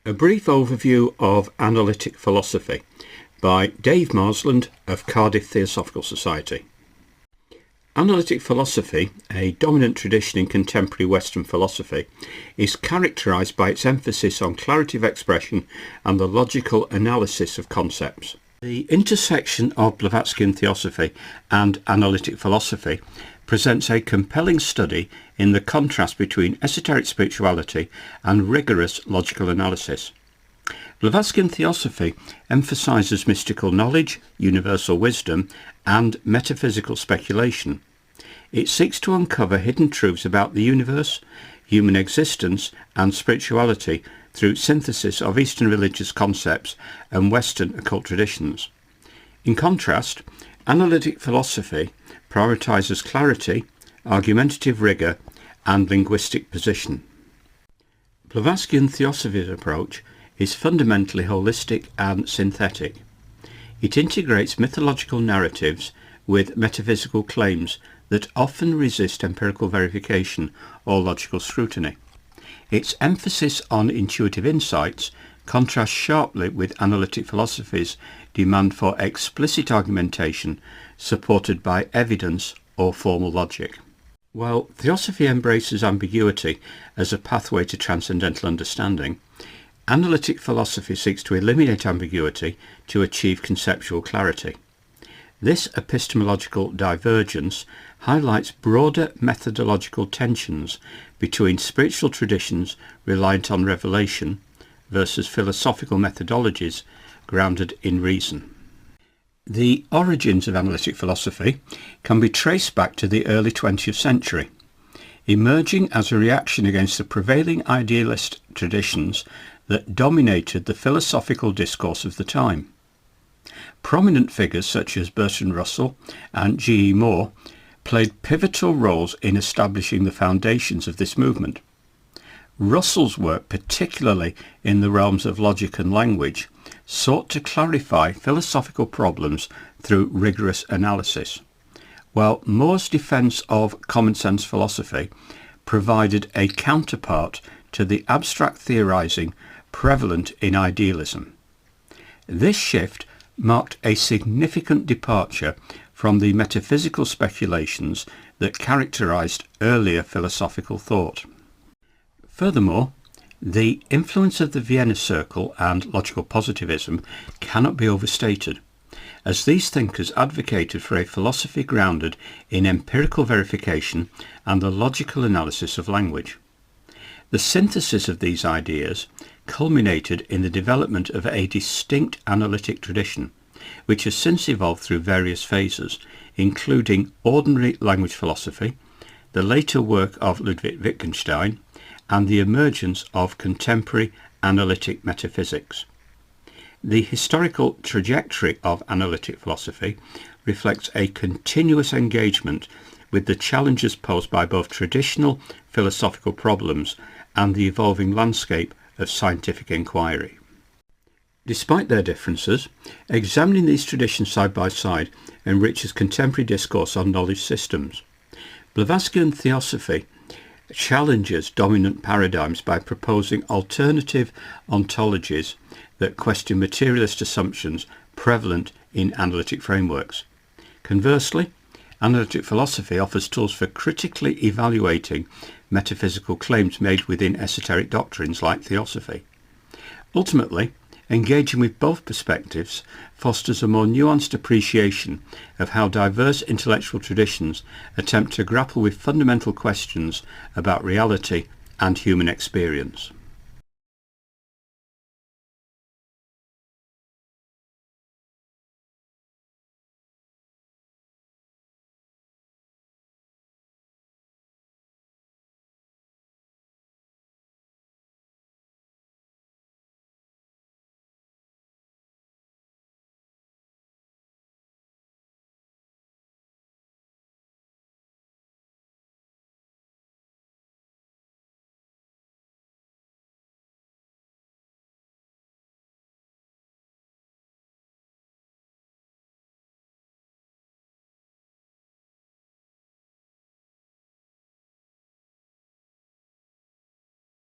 A brief overview of Analytic Philosophy by Dave Marsland of Cardiff Theosophical Society. Analytic philosophy, a dominant tradition in contemporary Western philosophy, is characterized by its emphasis on clarity of expression and the logical analysis of concepts. The intersection of Blavatskyan Theosophy and Analytic philosophy presents a compelling study in the contrast between esoteric spirituality and rigorous logical analysis. Blavatskyan Theosophy emphasizes mystical knowledge, universal wisdom, and metaphysical speculation. It seeks to uncover hidden truths about the universe, human existence, and spirituality through synthesis of Eastern religious concepts and Western occult traditions. In contrast, Analytic philosophy prioritizes clarity, argumentative rigor, and linguistic position. Blavatskyan Theosophy's approach is fundamentally holistic and synthetic. It integrates mythological narratives with metaphysical claims that often resist empirical verification or logical scrutiny. Its emphasis on intuitive insights contrasts sharply with Analytic philosophy's demand for explicit argumentation supported by evidence or formal logic. While Theosophy embraces ambiguity as a pathway to transcendental understanding, Analytic philosophy seeks to eliminate ambiguity to achieve conceptual clarity. This epistemological divergence highlights broader methodological tensions between spiritual traditions reliant on revelation versus philosophical methodologies grounded in reason. The origins of Analytic philosophy can be traced back to the early 20th century, emerging as a reaction against the prevailing idealist traditions that dominated the philosophical discourse of the time. Prominent figures such as Bertrand Russell and G. E. Moore played pivotal roles in establishing the foundations of this movement. Russell's work, particularly in the realms of logic and language, sought to clarify philosophical problems through rigorous analysis, while Moore's defense of common sense philosophy provided a counterpart to the abstract theorizing prevalent in idealism. This shift marked a significant departure from the metaphysical speculations that characterized earlier philosophical thought. Furthermore, the influence of the Vienna Circle and logical positivism cannot be overstated, as these thinkers advocated for a philosophy grounded in empirical verification and the logical analysis of language. The synthesis of these ideas culminated in the development of a distinct analytic tradition, which has since evolved through various phases, including ordinary language philosophy, the later work of Ludwig Wittgenstein, and the emergence of contemporary analytic metaphysics. The historical trajectory of Analytic philosophy reflects a continuous engagement with the challenges posed by both traditional philosophical problems and the evolving landscape of scientific inquiry. Despite their differences, examining these traditions side by side enriches contemporary discourse on knowledge systems. Blavatskyan Theosophy challenges dominant paradigms by proposing alternative ontologies that question materialist assumptions prevalent in analytic frameworks. Conversely, Analytic philosophy offers tools for critically evaluating metaphysical claims made within esoteric doctrines like Theosophy. Ultimately, engaging with both perspectives fosters a more nuanced appreciation of how diverse intellectual traditions attempt to grapple with fundamental questions about reality and human experience.